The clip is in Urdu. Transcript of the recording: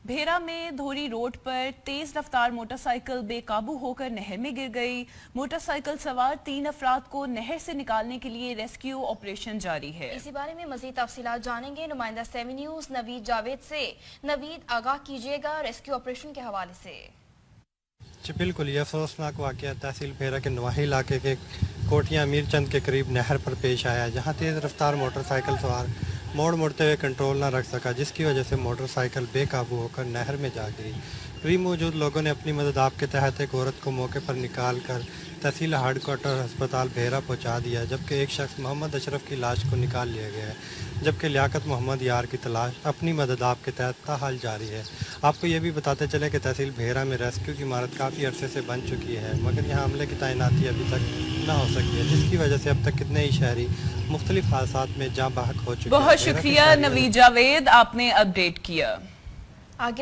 بھیرا میں دھوری روڈ پر تیز رفتار موٹرسائیکل بے قابو ہو کر نہر میں گر گئی۔ موٹرسائیکل سوار 3 افراد کو نہر سے نکالنے کے لیے ریسکیو آپریشن جاری ہے۔ اسی بارے میں مزید تفصیلات جانیں گے نمائندہ 7 نیوز نوید جاوید سے۔ نوید، آگاہ کیجیے گا ریسکیو آپریشن کے حوالے سے۔ جی بالکل، یہ افسوسناک واقعہ تحصیل بھیرا کے نواحی علاقے کے کوٹیاں امیر چند کے قریب نہر پر پیش آیا، جہاں تیز رفتار موٹر سائیکل سوار موڑتے ہوئے کنٹرول نہ رکھ سکا، جس کی وجہ سے موٹر سائیکل بے قابو ہو کر نہر میں جا گری۔ قریب موجود لوگوں نے اپنی مدد آپ کے تحت ایک عورت کو موقع پر نکال کر تحصیل ہیڈ کوارٹر ہسپتال بھیرا پہنچا دیا، جبکہ ایک شخص محمد اشرف کی لاش کو نکال لیا گیا ہے، جبکہ لیاقت محمد یار کی تلاش اپنی مدد آپ کے تحت تاحال جاری ہے۔ آپ کو یہ بھی بتاتے چلیں کہ تحصیل بھیرا میں ریسکیو کی عمارت کافی عرصے سے بن چکی ہے، مگر یہاں عملے کی تعیناتی ابھی تک نہ ہو سکی ہے، جس کی وجہ سے اب تک کتنے ہی شہری مختلف حادثات میں جاں بحق ہو چکے ہیں۔ بہت شکریہ نوید جاوید، آپ نے اپڈیٹ کیا۔ آگے